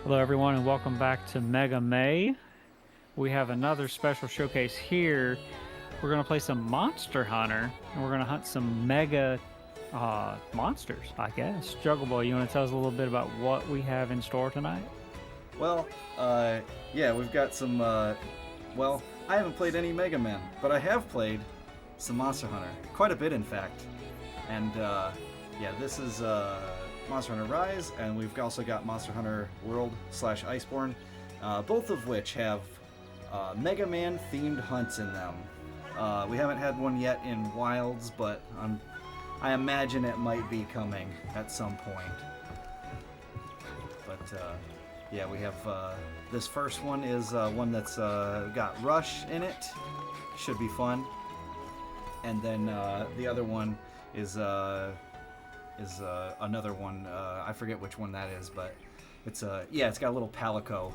Hello everyone and welcome back to Mega May. We have another special showcase here. We're going to play some Monster Hunter and we're going to hunt some mega monsters, I guess. JuggleBoy, you want to tell us a little bit about what we have in store tonight? Well, yeah, we've got some, well, I haven't played any Mega Man, but I have played some Monster Hunter. Quite a bit, in fact. And, yeah, this is, Monster Hunter Rise, and we've also got Monster Hunter World / Iceborne, both of which have Mega Man themed hunts in them. We haven't had one yet in Wilds, but I imagine it might be coming at some point. But yeah, we have this first one is one that's got Rush in it. Should be fun. And then the other one is another one. I forget which one that is, but it's yeah, it's got a little Palico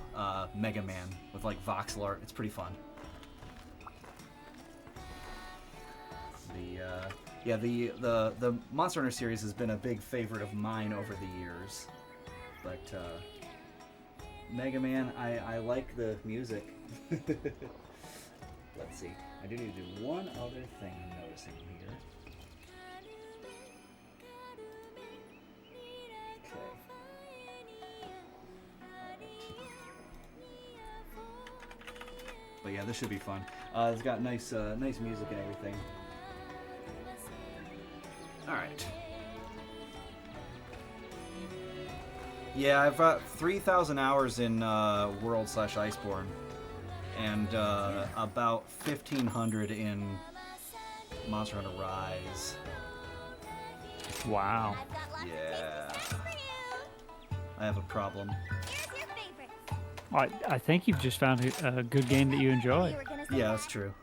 Mega Man with like voxel art. It's pretty fun. The Monster Hunter series has been a big favorite of mine over the years, but Mega Man, I like the music. Let's see. I do need to do one other thing I'm noticing here. But yeah, this should be fun. It's got nice music and everything. All right. Yeah, I've got 3,000 hours in World / Iceborne, and about 1,500 in Monster Hunter Rise. Wow. Yeah. I have a problem. I think you've just found a good game that you enjoy. Yeah, that's true.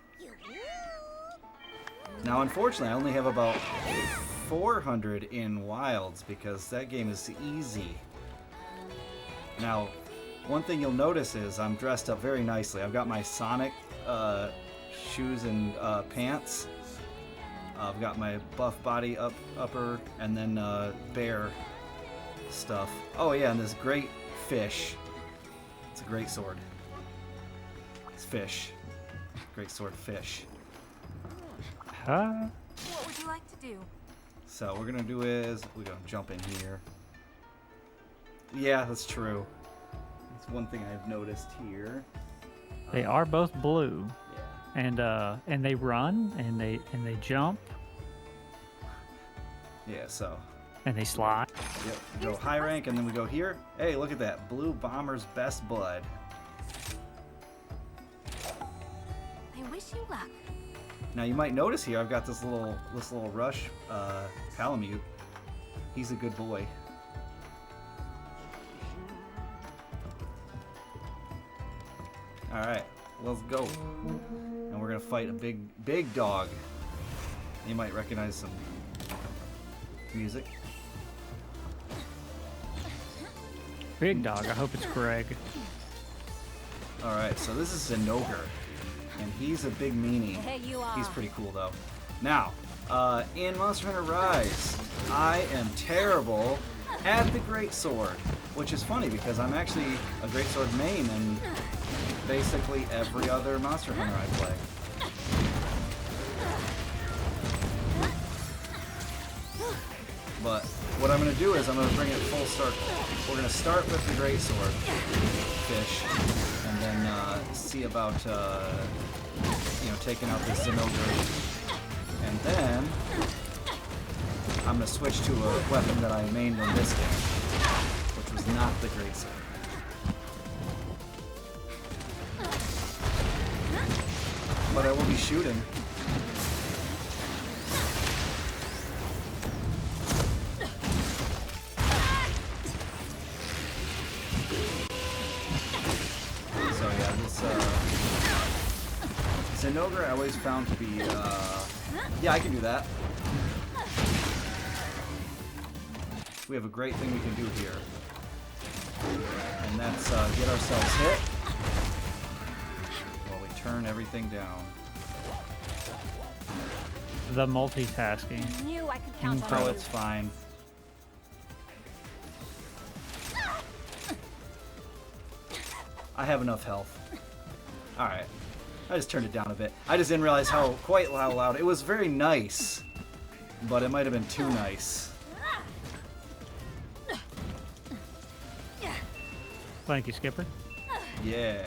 Now, unfortunately, I only have about 400 in Wilds because that game is easy. Now, one thing you'll notice is I'm dressed up very nicely. I've got my Sonic shoes and pants. I've got my buff body upper, and then bear stuff. Oh yeah, and this great fish. It's a great sword. It's fish. Great sword fish. Huh? What would you like to do? So what we're gonna do is we're gonna jump in here. Yeah, that's true. That's one thing I've noticed here. They are both blue. Yeah. And they run and they jump Yeah, so. and they slide. Yep, we go high rank and then we go here. Hey, look at that. Blue Bomber's best blood. I wish you luck. Now you might notice here I've got this little Rush Palamute. He's a good boy. Alright, let's go. And we're gonna fight a big dog. You might recognize some music. Big dog. I hope it's Greg. Alright, so this is an ogre. And he's a big meanie. Hey, you are. He's pretty cool though. Now, in Monster Hunter Rise, I am terrible at the Greatsword, which is funny because I'm actually a Greatsword main in basically every other Monster Hunter I play. But what I'm going to do is I'm going to bring it full circle. We're going to start with the Greatsword fish, and then see about taking out this Zenogre. And then I'm going to switch to a weapon that I mained in this game, which was not the Greatsword. But I will be shooting. So yeah, this Zenogre I always found to be yeah, I can do that. We have a great thing we can do here. And that's get ourselves hit while we turn everything down. The multitasking. I knew I could count on Oh, you. it's fine. I have enough health. Alright. I just turned it down a bit. I just didn't realize how loud. It was very nice, but it might have been too nice. Thank you, Skipper. Yeah.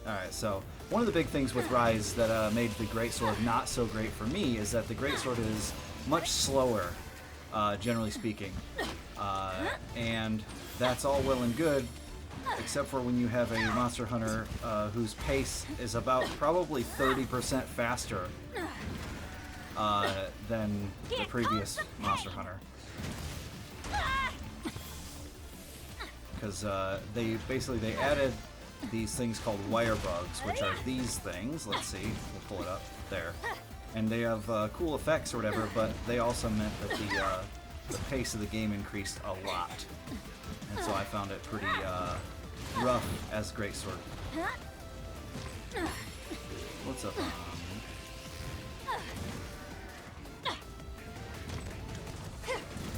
Alright, so one of the big things with Rise that made the Greatsword not so great for me is that the Greatsword is much slower, generally speaking. And that's all well and good, except for when you have a Monster Hunter whose pace is about probably 30% faster than the previous Monster Hunter. Because they added these things called wire bugs, which are these things. Let's see, we'll pull it up there, and they have cool effects or whatever. But they also meant that the pace of the game increased a lot, and so I found it pretty rough as Greatsword. What's up?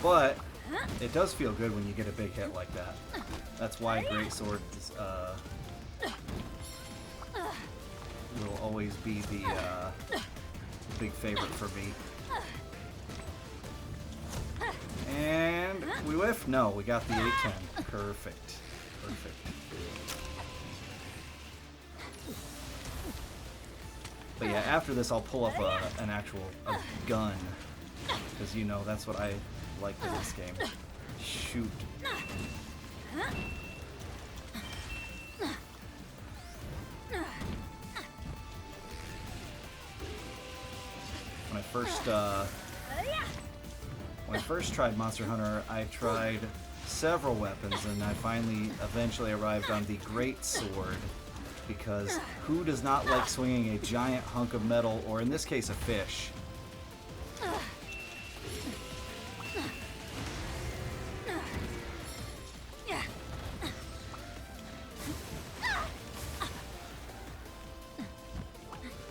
But it does feel good when you get a big hit like that. That's why Greatsword is, will always be the big favorite for me. And we whiff? No, we got the 810. Perfect. Perfect. But yeah, after this I'll pull up an actual gun. Because, you know, that's what I like in this game. Shoot. When I first tried Monster Hunter, I tried several weapons, and I eventually arrived on the Greatsword, because who does not like swinging a giant hunk of metal, or in this case, a fish?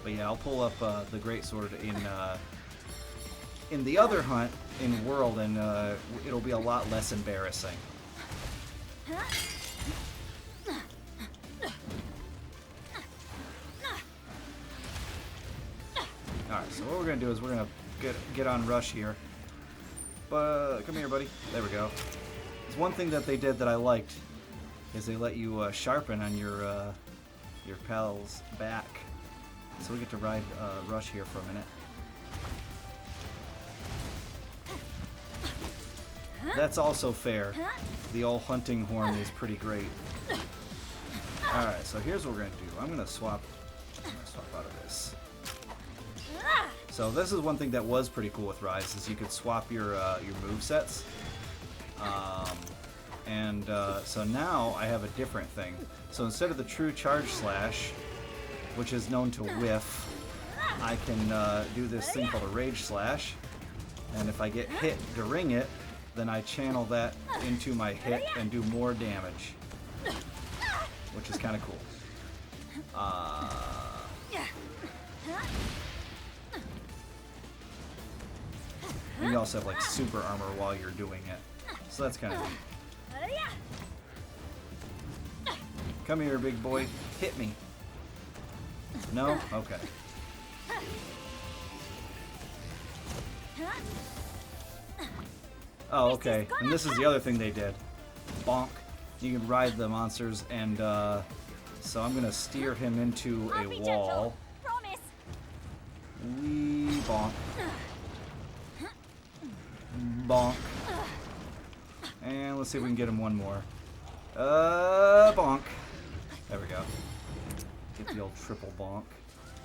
But yeah, I'll pull up the Greatsword in the other hunt in World, and it'll be a lot less embarrassing. Alright, so what we're going to do is we're going to get on Rush here. But come here, buddy. There we go. There's one thing that they did that I liked, is they let you sharpen on your pal's back. So we get to ride Rush here for a minute. That's also fair. The old hunting horn is pretty great. Alright, so here's what we're going to do. I'm going to swap out of this. So this is one thing that was pretty cool with Rise, is you could swap your movesets. So now I have a different thing. So instead of the true charge slash, which is known to whiff, I can do this thing called a rage slash, and if I get hit during it, then I channel that into my hit and do more damage, which is kind of cool. And you also have like super armor while you're doing it, so that's kind of neat. Come here, big boy. Hit me. No? Okay. Oh, okay. And this is the other thing they did. Bonk. You can ride the monsters, and so I'm gonna steer him into a wall. Wee bonk. Bonk. And let's see if we can get him one more. Bonk. There we go. Get the old triple bonk.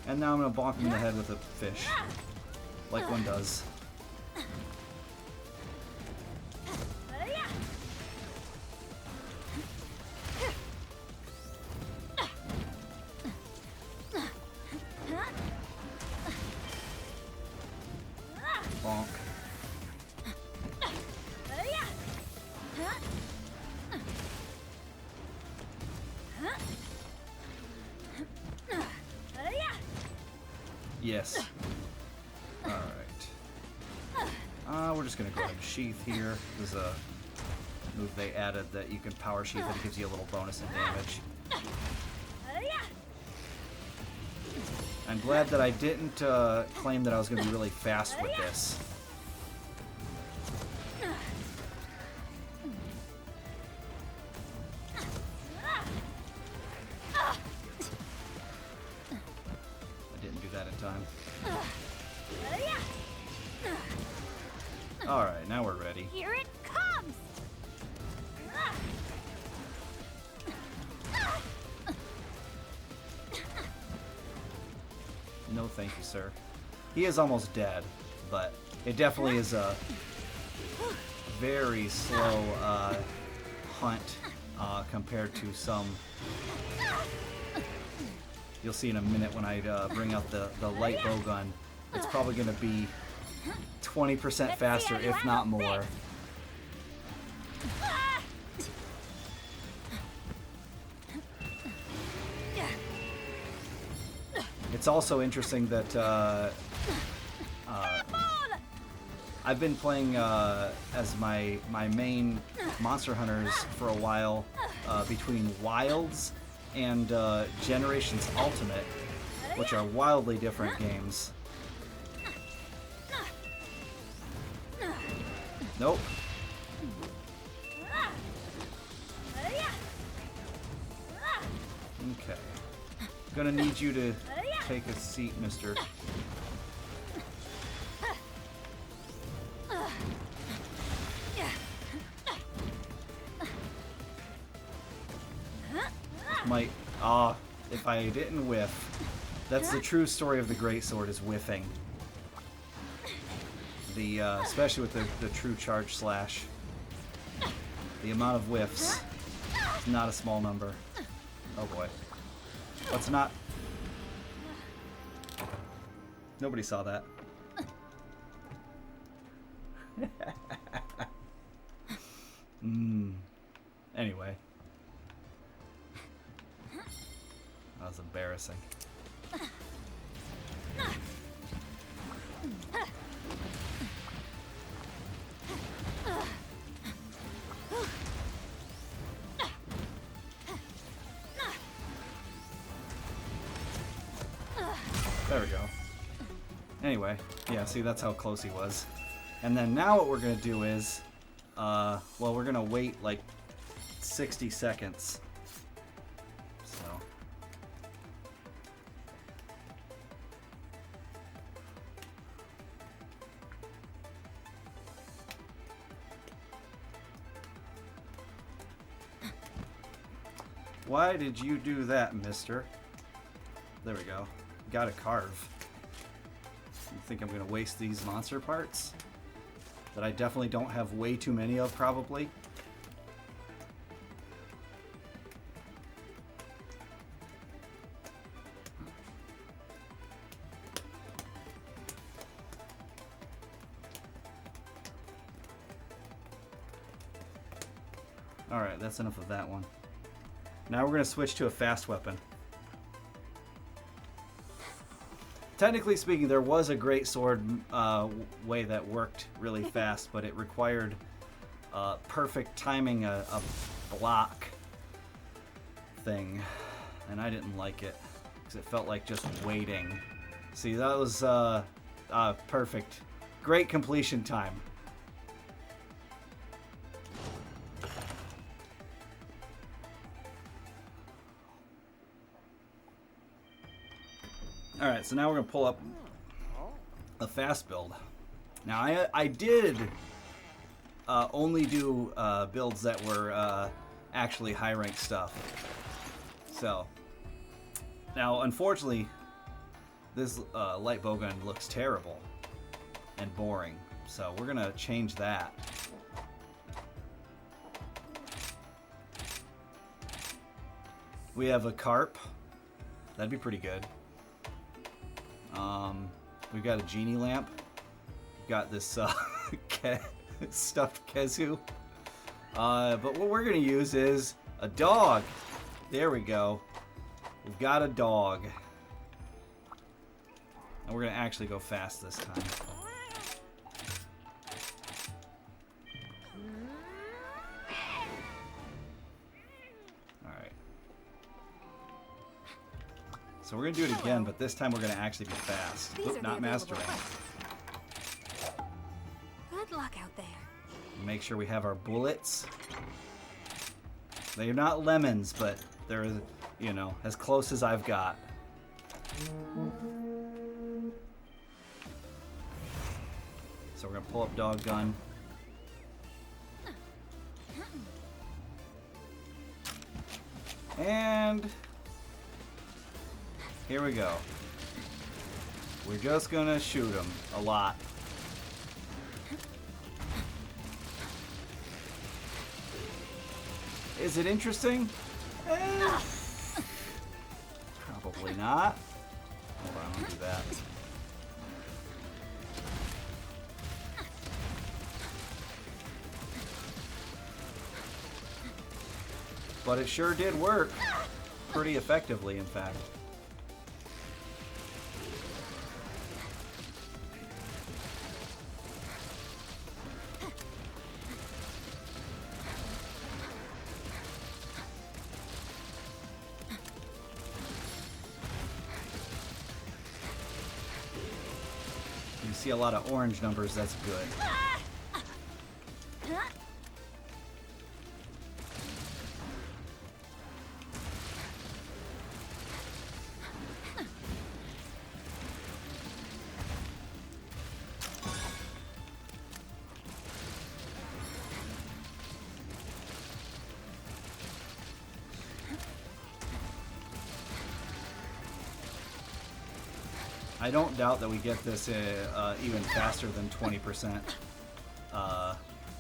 And now I'm gonna bonk him in the head with a fish. Like one does. Bonk. Yes. Alright. We're just gonna go ahead and sheath here. There's a move they added that you can power sheath and it gives you a little bonus in damage. I'm glad that I didn't claim that I was going to be really fast with this. I didn't do that in time. Alright, now we're ready. Here it comes! No thank you, sir. He is almost dead, but it definitely is a very slow hunt compared to some. You'll see in a minute when I bring out the light bow gun. It's probably going to be 20% faster, if not more. It's also interesting that I've been playing as my main monster hunters for a while between Wilds and Generations Ultimate, which are wildly different games. Nope. Okay. Gonna need you to take a seat, mister. Might, if I didn't whiff, that's the true story of the greatsword, is whiffing. Especially with the true charge slash. The amount of whiffs is not a small number. Oh boy. Let's not. Nobody saw that. Anyway. That was embarrassing. There we go. Anyway, yeah, see, that's how close he was. And then now what we're going to do is, well, we're going to wait like 60 seconds. So. Why did you do that, mister? There we go. Got a carve. You think I'm going to waste these monster parts? That I definitely don't have way too many of, probably. Alright, that's enough of that one. Now we're going to switch to a fast weapon. Technically speaking, there was a greatsword way that worked really fast, but it required perfect timing, a block thing, and I didn't like it because it felt like just waiting. See, that was perfect. Great completion time. Alright, so now we're going to pull up a fast build. Now, I did only do builds that were actually high-ranked stuff. So, now, unfortunately, this light bowgun looks terrible and boring. So, we're going to change that. We have a carp. That'd be pretty good. We've got a genie lamp. We've got this stuffed Kezu. But what we're going to use is a dog. There we go. We've got a dog. And we're going to actually go fast this time. So we're gonna do it again, but this time we're gonna actually be fast. These Oop, are not the master available rank. quests. Good luck out there. Make sure we have our bullets. They're not lemons, but they're, you know, as close as I've got. So we're gonna pull up dog gun. And here we go. We're just gonna shoot him a lot. Is it interesting? Probably not. Hold on, I'll do that. But it sure did work. Pretty effectively, in fact. You see a lot of orange numbers, that's good. I don't doubt that we get this even faster than 20%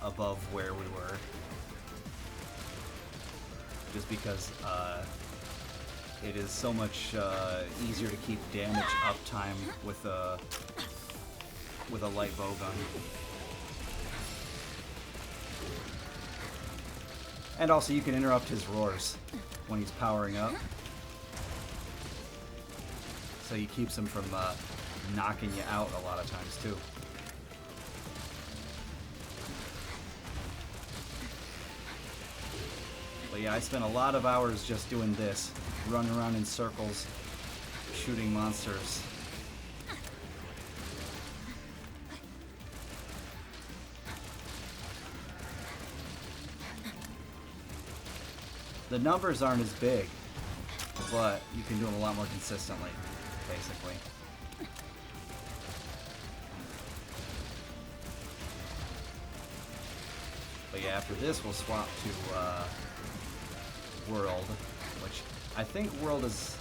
above where we were. Just because it is so much easier to keep damage uptime with a light bow gun. And also you can interrupt his roars when he's powering up. So he keeps him from knocking you out a lot of times too. But yeah, I spent a lot of hours just doing this, running around in circles, shooting monsters. The numbers aren't as big, but you can do them a lot more consistently. Basically. But yeah, after this we'll swap to World, which I think World is,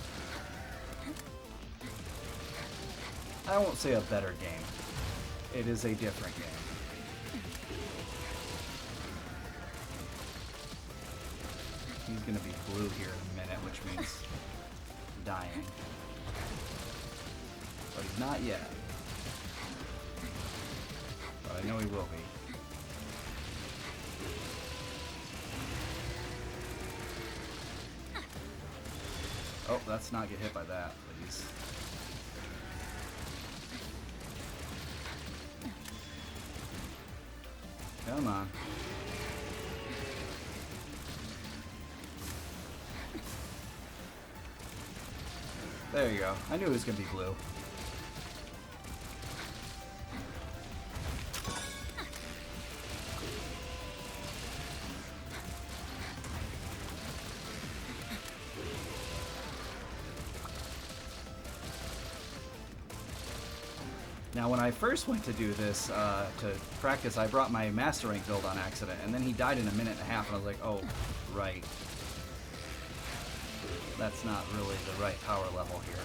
I won't say a better game. It is a different game. He's gonna be blue here in a minute, which means dying. But he's not yet. But I know he will be. Oh, let's not get hit by that, please. Come on. There you go. I knew it was going to be blue. Now, when I first went to do this, to practice, I brought my Master Rank build on accident, and then he died in a minute and a half, and I was like, oh, right. That's not really the right power level here.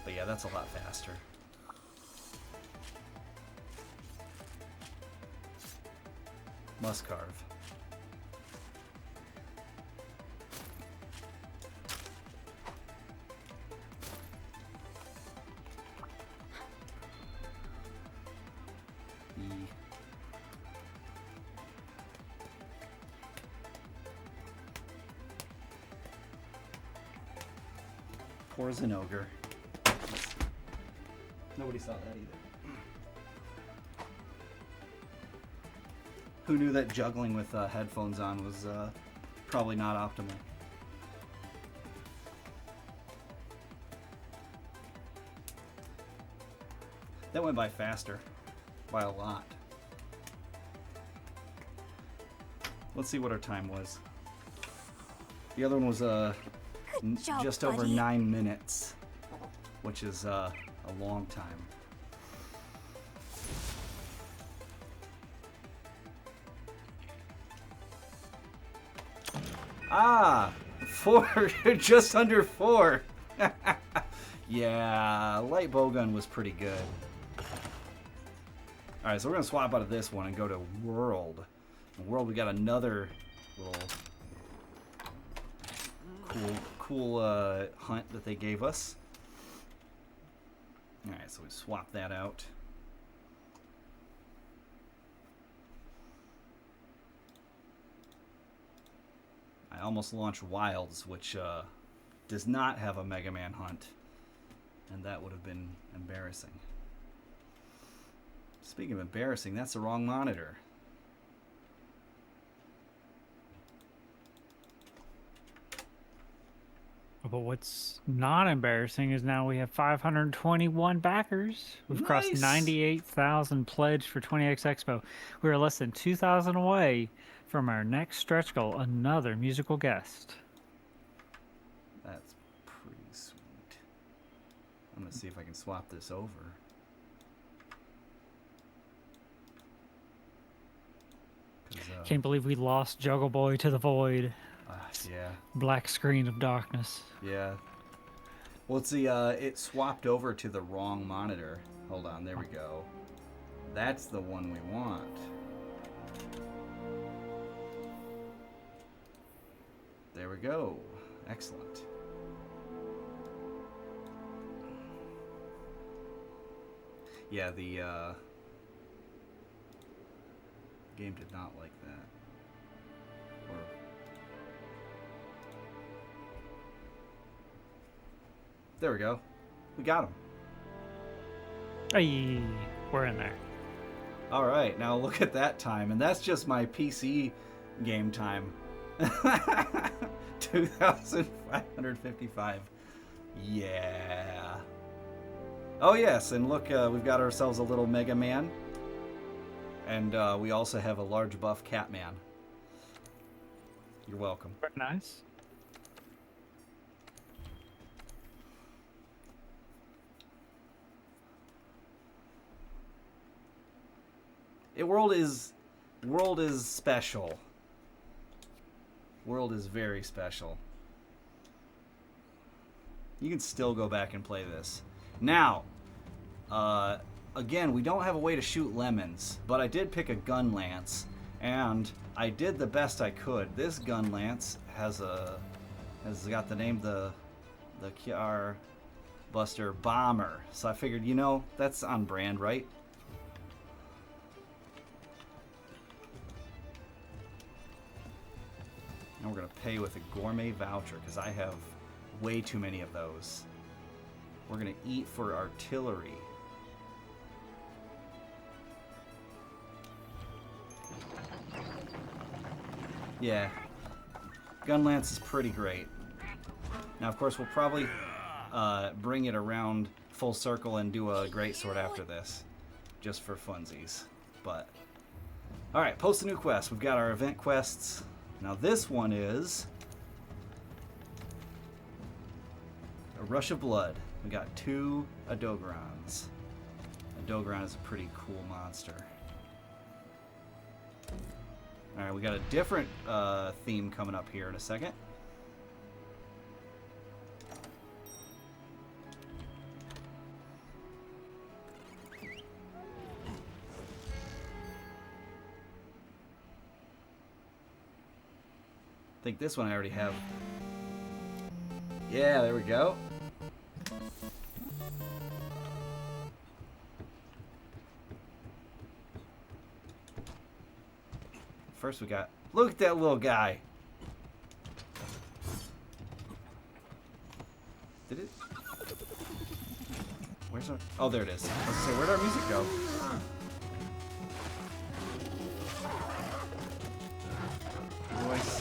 But yeah, that's a lot faster. Must carve. Poison ogre. Nobody saw that either. Who knew that juggling with headphones on was probably not optimal. That went by faster. By a lot. Let's see what our time was. The other one was Good job, just over buddy. 9 minutes, which is a long time. Ah, 4, just under 4. Yeah, light bowgun was pretty good. All right, so we're gonna swap out of this one and go to World. In World, we got another little cool hunt that they gave us. All right, so we swap that out. I almost launched Wilds, which does not have a Mega Man hunt, and that would have been embarrassing. Speaking of embarrassing, that's the wrong monitor. But what's not embarrassing is now we have 521 backers. We've crossed Nice. 98,000 pledged for 20X Expo. We are less than 2,000 away from our next stretch goal, another musical guest. That's pretty sweet. I'm gonna see if I can swap this over. Can't believe we lost JuggleBoy to the void. Yeah. Black screen of darkness. Yeah. Well, let's see. It swapped over to the wrong monitor. Hold on. There we go. That's the one we want. There we go. Excellent. Yeah, the game did not like that. Or there we go. We got him. Hey, we're in there. All right, now look at that time, and that's just my PC game time. 2,555. Yeah. Oh yes, and look, we've got ourselves a little Mega Man, and we also have a large buff Catman. You're welcome. Very nice. World is special. World is very special. You can still go back and play this. Now, again, we don't have a way to shoot lemons, but I did pick a gun lance, and I did the best I could. This gun lance has got the name the Kiar Buster Bomber. So I figured, you know, that's on brand, right? And we're going to pay with a gourmet voucher because I have way too many of those. We're going to eat for artillery. Yeah. Gun lance is pretty great. Now, of course, we'll probably bring it around full circle and do a greatsword after this. Just for funsies. But, alright, post a new quest. We've got our event quests. Now this one is a Rush of Blood. We got 2 Adogrons. Adogron is a pretty cool monster. Alright, we got a different theme coming up here in a second. I think this one I already have. Yeah, there we go. First we got, look at that little guy. Did it? Where's our, oh there it is. I was gonna say, where'd our music go? Voice.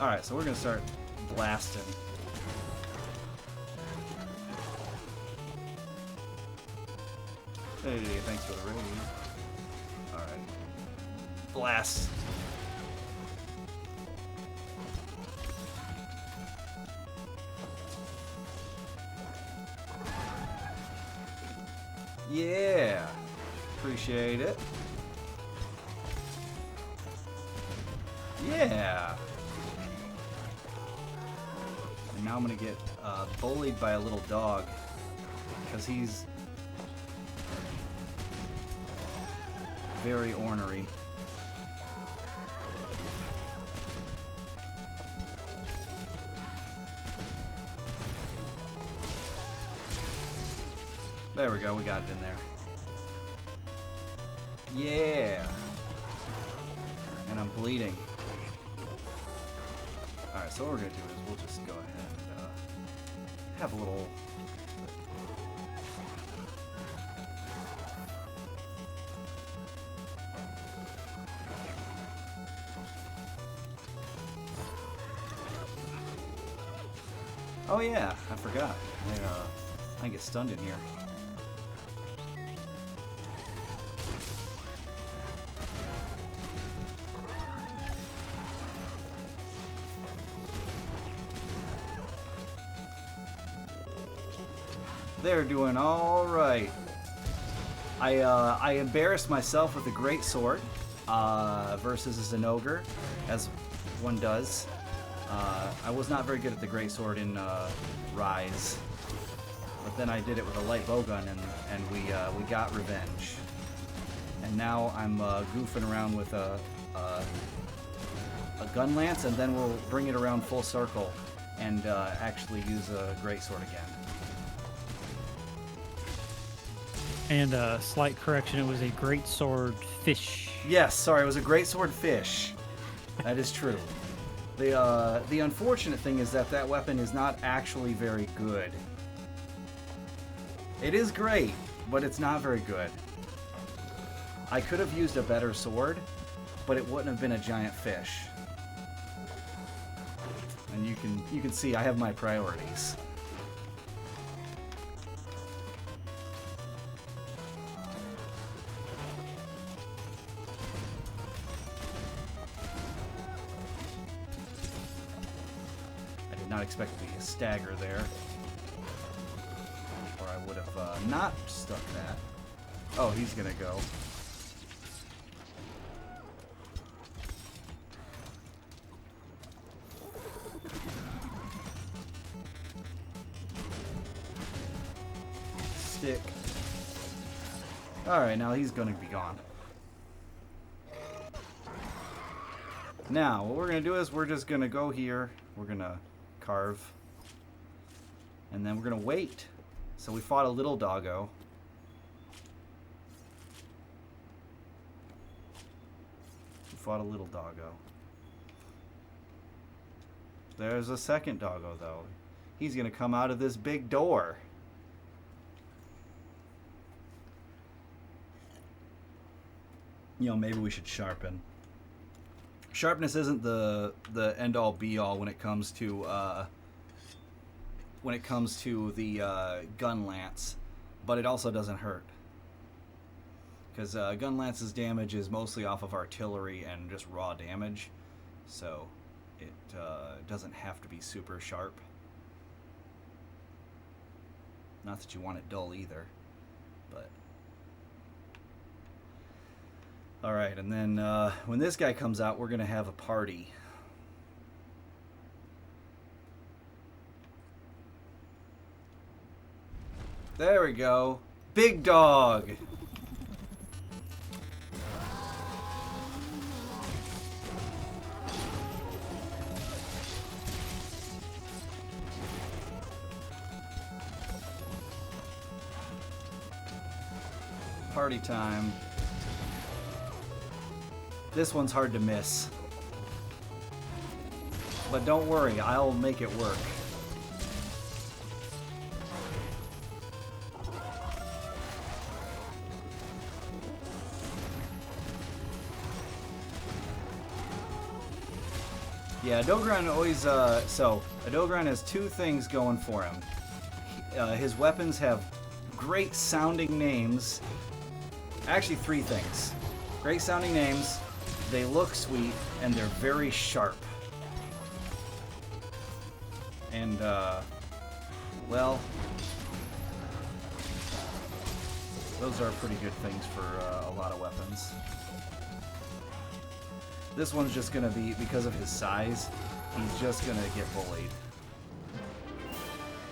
Alright, so we're gonna start blasting. Hey, thanks for the raid. Alright. Blast. Yeah. Appreciate it. Yeah. And now I'm gonna get bullied by a little dog because he's very ornery. There we go, we got it in there. Yeah. And I'm bleeding. Alright, so what we're gonna do is we'll just go ahead and have a little... Oh yeah, I forgot. I get stunned in here. They're doing all right. I embarrassed myself with a great sword versus an ogre, as one does. I was not very good at the great sword in Rise, but then I did it with a light bowgun, and we got revenge. And now I'm goofing around with a gun lance, and then we'll bring it around full circle and actually use a great sword again. And slight correction, it was a great sword fish. Yes, sorry, it was a great sword fish. That is true. The unfortunate thing is that that weapon is not actually very good. It is great, but it's not very good. I could have used a better sword, but it wouldn't have been a giant fish. And you can see I have my priorities. Not expect to be a stagger there, or I would have not stuck that. Oh, he's gonna go. Stick. Alright, now he's gonna be gone. Now, what we're gonna do is we're just gonna go here. We're gonna carve, and then we're gonna wait. So we fought a little doggo. We fought a little doggo. There's a second doggo though. He's gonna come out of this big door. You know, maybe we should sharpen. Sharpness isn't the end all be all when it comes to the gun lance, but it also doesn't hurt, because gun lance's damage is mostly off of artillery and just raw damage, so it doesn't have to be super sharp. Not that you want it dull either, but. Alright, and then when this guy comes out, we're going to have a party. There we go. Big dog! Party time. This one's hard to miss. But don't worry, I'll make it work. Yeah, Dogran always, so, Dogran has two things going for him. His weapons have great sounding names. Actually, three things. Great sounding names, they look sweet, and they're very sharp. And, well, those are pretty good things for a lot of weapons. This one's just gonna be, because of his size, he's just gonna get bullied.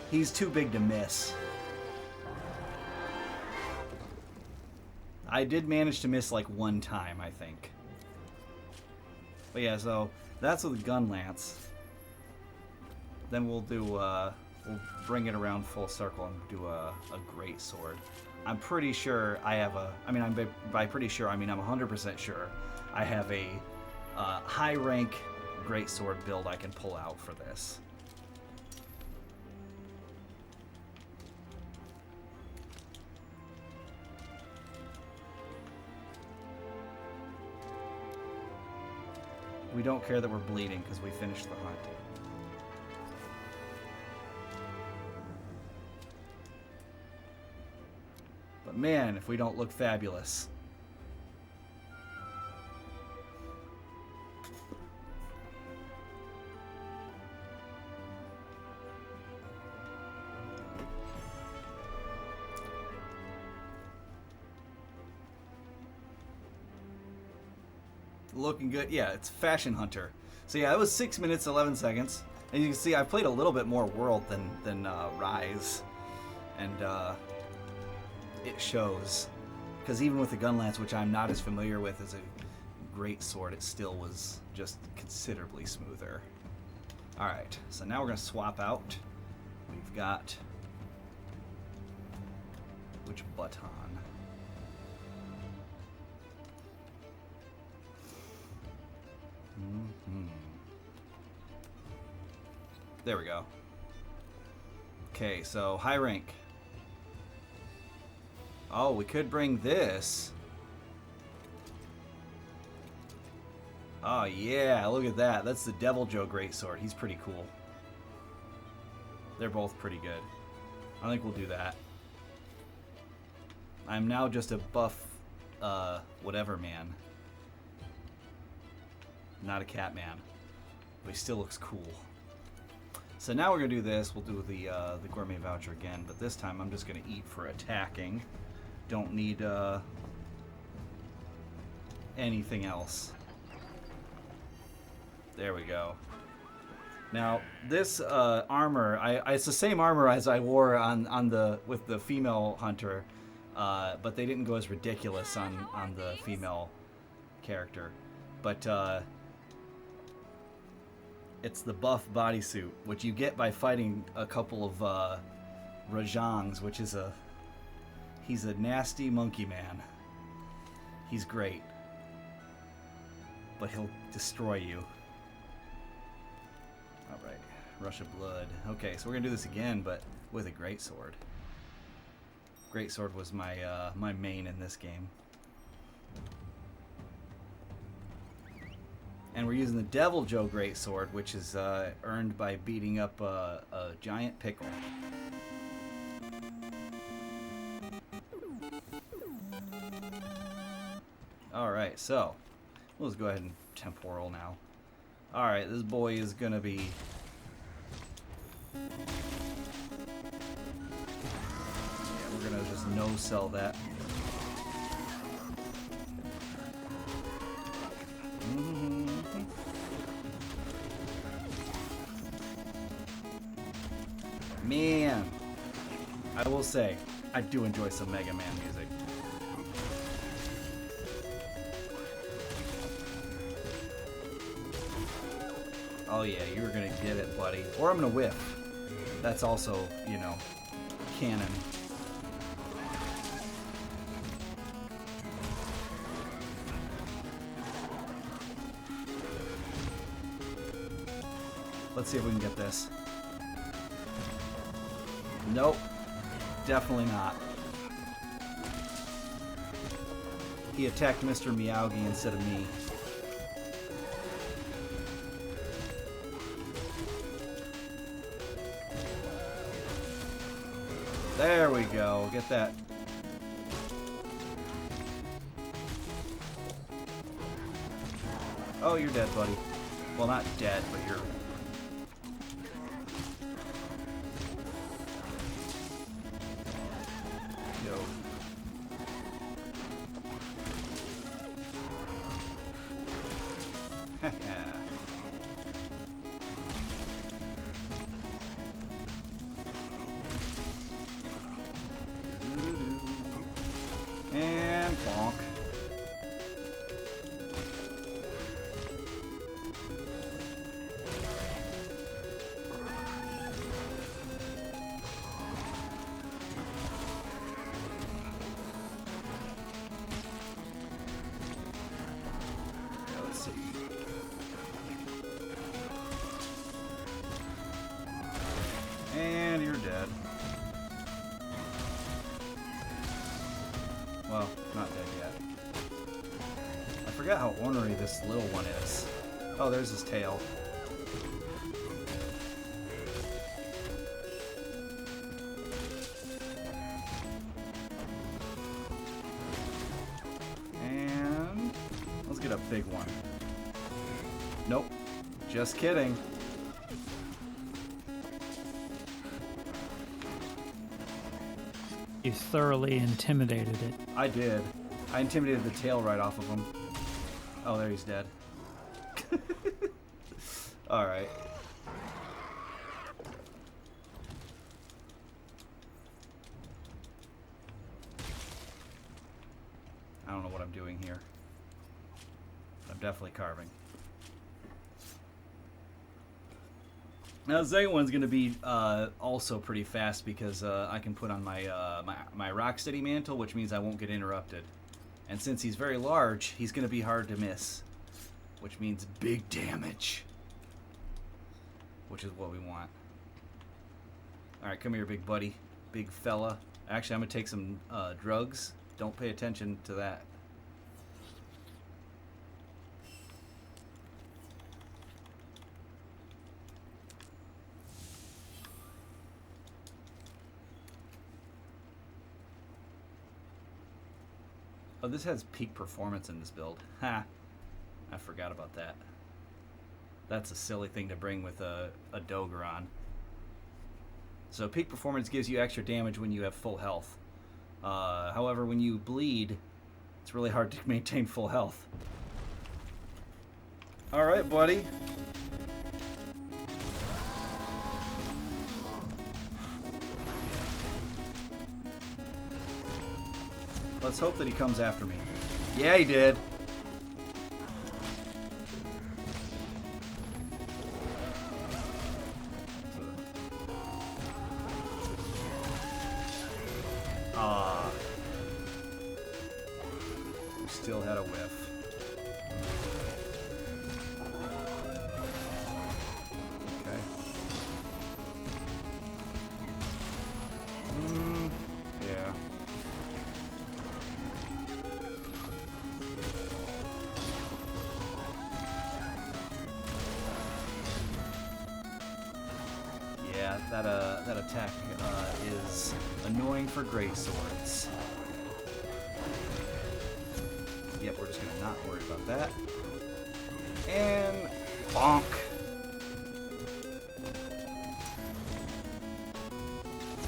He's too big to miss. I did manage to miss like one time, I think. But yeah, so that's with the gun lance. Then we'll do, we'll bring it around full circle and do a great sword. I'm pretty sure I have a, I mean, by pretty sure, I mean I'm 100% sure I have a high rank greatsword build I can pull out for this. We don't care that we're bleeding because we finished the hunt. But man, if we don't look fabulous. Looking good. Yeah, it's Fashion Hunter. So yeah, it was 6 minutes 11 seconds, and you can see I played a little bit more World than Rise, and it shows. Because even with the gun lance, which I'm not as familiar with as a great sword, it still was just considerably smoother. All right, so now we're gonna swap out. We've got which baton? There we go. Okay, so high rank. Oh, we could bring this. Oh yeah, look at that. That's the Devil Joe Greatsword. He's pretty cool. They're both pretty good. I think we'll do that. I'm now just a buff, whatever man. Not a cat man. But he still looks cool. So now we're going to do this. We'll do the gourmet voucher again, but this time I'm just going to eat for attacking. Don't need anything else. There we go. Now this armor, it's the same armor as I wore with the female hunter, but they didn't go as ridiculous on the female character. But it's the buff bodysuit, which you get by fighting a couple of Rajangs, which is he's a nasty monkey man. He's great, but he'll destroy you. All right, Rush of Blood. Okay, so we're gonna do this again, but with a greatsword. Greatsword was my my main in this game. And we're using the Devil Joe Greatsword, which is earned by beating up a giant pickle. Alright, so let's go ahead and temporal now. Alright, this boy is gonna be... Yeah, we're gonna just no-sell that. Man, I will say, I do enjoy some Mega Man music. Oh yeah, you were gonna get it, buddy. Or I'm gonna whiff. That's also, you know, canon. Let's see if we can get this. Nope. Definitely not. He attacked Mr. Miyagi instead of me. There we go. Get that. Oh, you're dead, buddy. Well, not dead, but you're... Yo. And bonk. Let's see. And you're dead. Well, not dead yet. I forgot how ornery this little one is. Oh, there's his tail. And let's get a big one. Nope. Just kidding. You thoroughly intimidated it. I did. I intimidated the tail right off of him. Oh, there he's dead. Alright. I don't know what I'm doing here. I'm definitely carving. Now the second one's going to be also pretty fast because I can put on my my Rocksteady mantle, which means I won't get interrupted. And since he's very large, he's going to be hard to miss, which means big damage, which is what we want. All right, come here, big buddy, big fella. Actually, I'm going to take some drugs. Don't pay attention to that. Oh, this has peak performance in this build. Ha! I forgot about that. That's a silly thing to bring with a Dogeron. So peak performance gives you extra damage when you have full health. However, when you bleed, it's really hard to maintain full health. Alright, buddy. Let's hope that he comes after me. Yeah, he did. Ah. We still had a whiff. Okay. Yeah. That attack is annoying for gray swords. Yep, we're just gonna not worry about that. And bonk.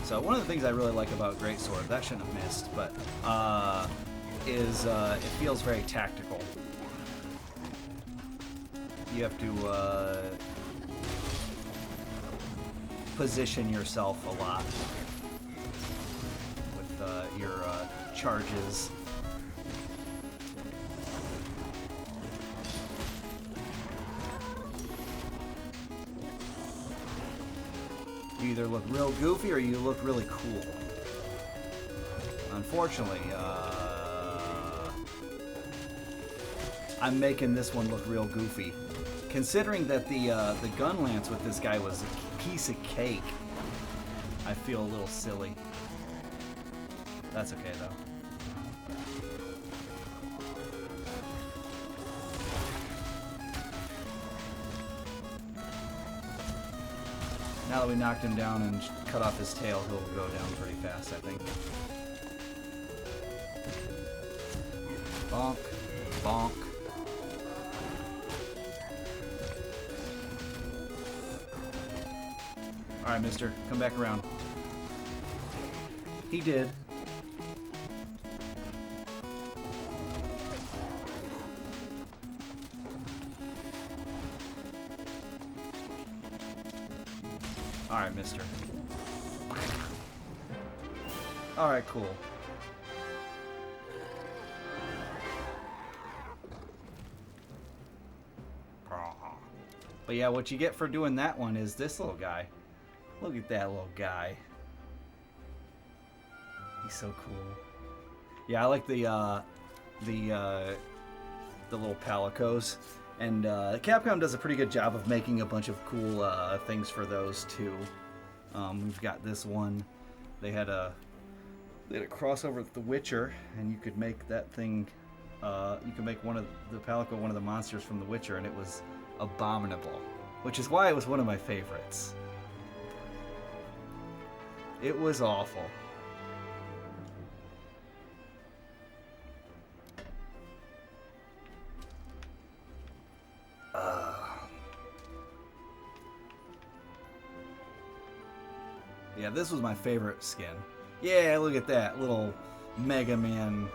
So one of the things I really like about greatsword, that shouldn't have missed, but is it feels very tactical. You have to position yourself a lot with your charges. You either look real goofy or you look really cool. Unfortunately, I'm making this one look real goofy. Considering that the gun lance with this guy was a piece of cake, I feel a little silly. That's okay though. Now that we knocked him down and cut off his tail, he'll go down pretty fast, I think. Bonk. Bonk. Alright, mister. Come back around. He did. Alright, mister. Alright, cool. But yeah, what you get for doing that one is this little guy. Look at that little guy. He's so cool. Yeah, I like the little palicos. And Capcom does a pretty good job of making a bunch of cool things for those too. We've got this one. They had a crossover with The Witcher, and you could make that thing. You could make one of the palico one of the monsters from The Witcher, and it was abominable, which is why it was one of my favorites. It was awful. Yeah, this was my favorite skin. Yeah, look at that little Mega Man.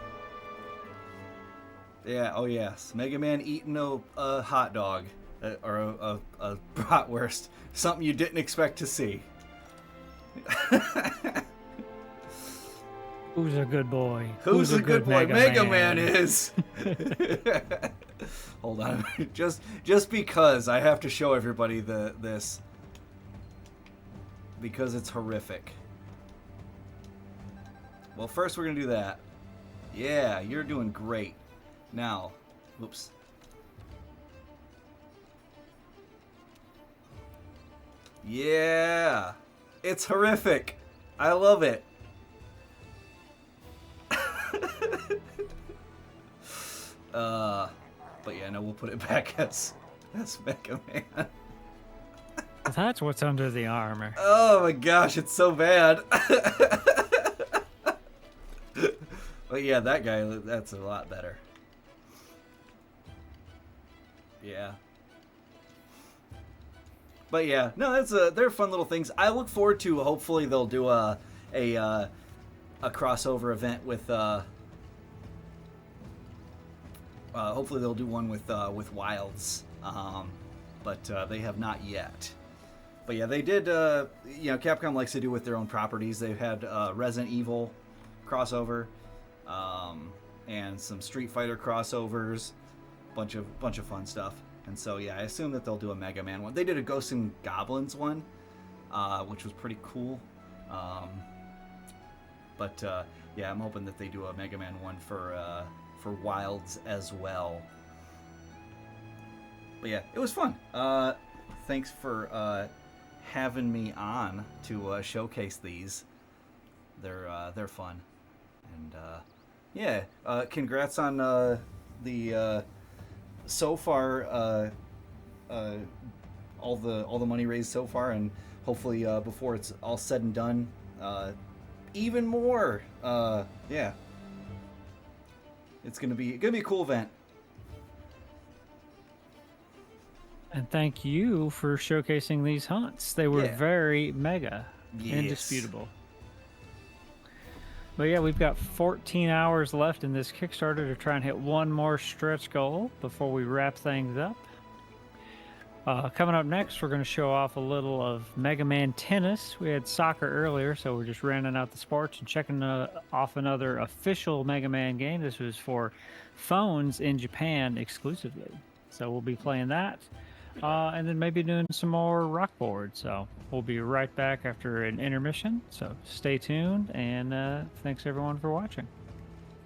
Yeah, oh yes, Mega Man eating a hot dog or a bratwurst. Something you didn't expect to see. Who's a good boy? Who's a good boy? Mega Man is. Hold on, just because I have to show everybody this because it's horrific. Well, first we're gonna do that. Yeah, you're doing great. Now, oops. Yeah, it's horrific. I love it. But yeah, no, we'll put it back as Mega Man. That's what's under the armor. Oh my gosh, it's so bad. But yeah, that guy, that's a lot better. Yeah. But yeah, no, they're fun little things. I look forward to, hopefully they'll do a crossover event with hopefully they'll do one with Wilds. But they have not yet. But yeah, they did Capcom likes to do with their own properties. They've had Resident Evil crossover, and some Street Fighter crossovers, bunch of fun stuff. And so yeah, I assume that they'll do a Mega Man one. They did a Ghosts and Goblins one, which was pretty cool. But yeah, I'm hoping that they do a Mega Man one for Wilds as well. But yeah, it was fun. Thanks for having me on to showcase these. They're fun, and yeah, congrats on the so far all the money raised so far, and hopefully before it's all said and done, even more. Yeah, it's gonna be a cool event. And thank you for showcasing these hunts. They were very mega, Yes. indisputable. But yeah, we've got 14 hours left in this Kickstarter to try and hit one more stretch goal before we wrap things up. Coming up next, we're going to show off a little of Mega Man Tennis. We had soccer earlier, so we're just rounding out the sports and checking off another official Mega Man game. This was for phones in Japan exclusively. So we'll be playing that. And then maybe doing some more rockboard. So we'll be right back after an intermission. So stay tuned, and thanks everyone for watching.